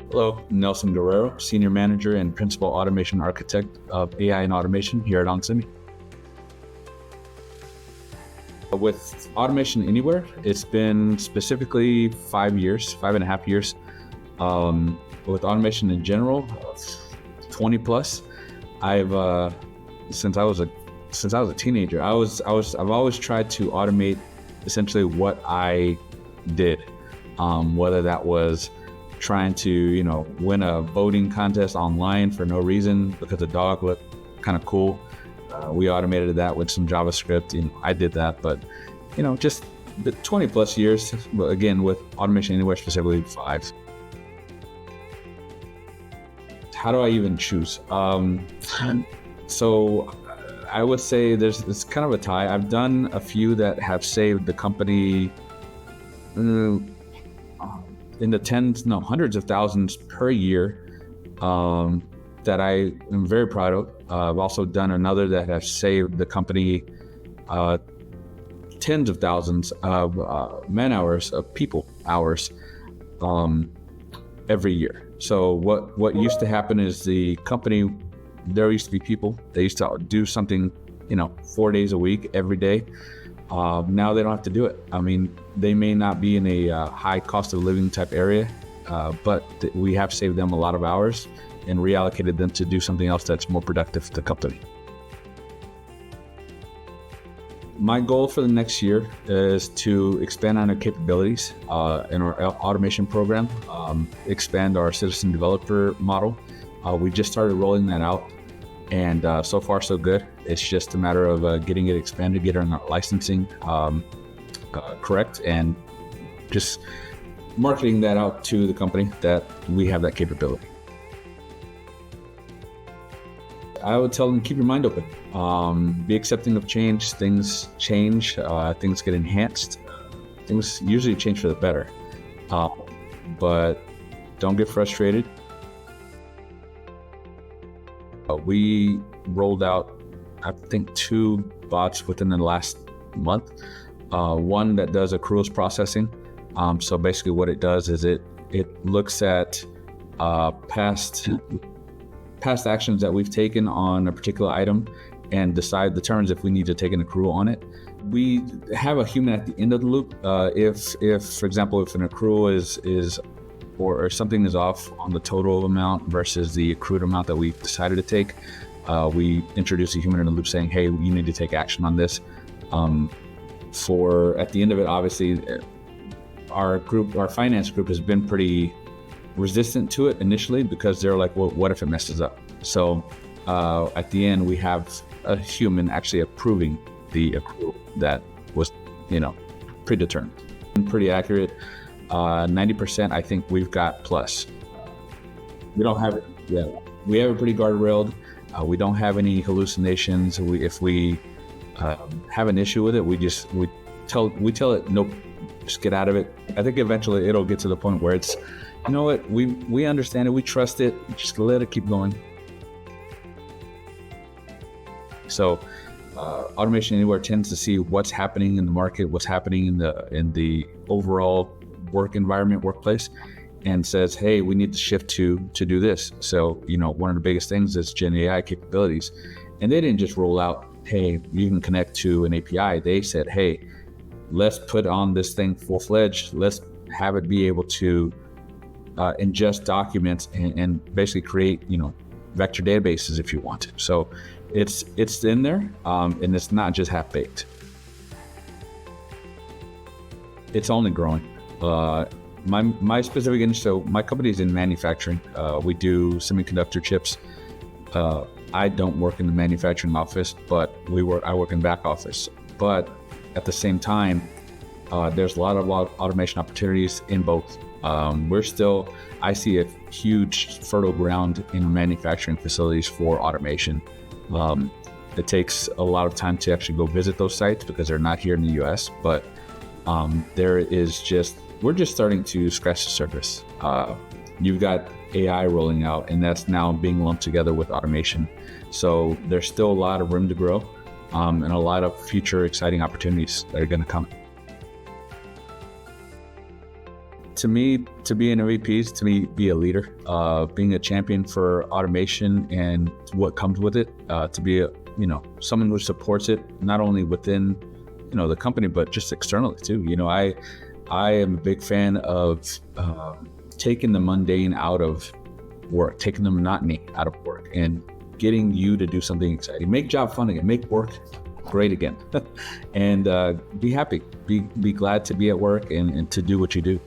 Hello, Nelson Guerrero, Senior Manager and Principal Automation Architect of AI and Automation here at onsemi. With Automation Anywhere, it's been specifically 5.5 years. With automation in general, 20 plus. Since I was a teenager, I've always tried to automate essentially what I did, whether that was trying to, win a voting contest online for no reason because the dog looked kind of cool. We automated that with some JavaScript. I did that, but just the 20 plus years. Again, with Automation Anywhere, specifically 5. How do I even choose? So I would say it's kind of a tie. I've done a few that have saved the company in the hundreds of thousands per year, that I am very proud of. I've also done another that has saved the company tens of thousands of man hours, of people hours, every year. So what used to happen is the company, there used to be people, they used to do something 4 days a week, every day. Now they don't have to do it. I mean, they may not be in a high cost of living type area, but we have saved them a lot of hours and reallocated them to do something else that's more productive for the company. My goal for the next year is to expand on our capabilities in our automation program, expand our citizen developer model. We just started rolling that out, and so far so good. It's just a matter of getting it expanded, getting our licensing correct, and just marketing that out to the company that we have that capability. I would tell them, keep your mind open. Be accepting of change. Things change. Things get enhanced. Things usually change for the better. But don't get frustrated. We rolled out, I think, 2 bots within the last month. One that does accruals processing. So basically what it does is it looks at past actions that we've taken on a particular item and determines if we need to take an accrual on it. We have a human at the end of the loop. If for example, if an accrual is or something is off on the total amount versus the accrued amount that we decided to take, we introduce a human in the loop saying, hey, you need to take action on this. At the end of it, obviously, our finance group has been pretty resistant to it initially because they're like, well, what if it messes up? So at the end, we have a human actually approving the accrual that was, predetermined. Pretty accurate. 90%, I think we've got plus. We don't have it. Yeah, we have it pretty guardrailed. We don't have any hallucinations. If we have an issue with it, we tell it, nope, just get out of it. I think eventually it'll get to the point where it's, you know what, we understand it, we trust it, just let it keep going. So Automation Anywhere tends to see what's happening in the market, what's happening in the overall work environment, workplace, and says, hey, we need to shift to do this. So, one of the biggest things is Gen AI capabilities. And they didn't just roll out, hey, you can connect to an API. They said, hey, let's put on this thing full-fledged. Let's have it be able to ingest documents and basically create, vector databases if you want to. So it's in there, and it's not just half-baked. It's only growing. My specific industry, so my company is in manufacturing. We do semiconductor chips. I don't work in the manufacturing office, but I work in back office. But at the same time, there's a lot of automation opportunities in both. I see a huge fertile ground in manufacturing facilities for automation. It takes a lot of time to actually go visit those sites because they're not here in the US, but we're just starting to scratch the surface. You've got AI rolling out, and that's now being lumped together with automation. So there's still a lot of room to grow, and a lot of future exciting opportunities that are going to come. to me, to be an MVP is to me be a leader, being a champion for automation and what comes with it. To be a someone who supports it not only within the company but just externally too. I am a big fan of taking the mundane out of work, taking the monotony out of work, and getting you to do something exciting. Make job fun again. Make work great again. And be happy. Be glad to be at work and to do what you do.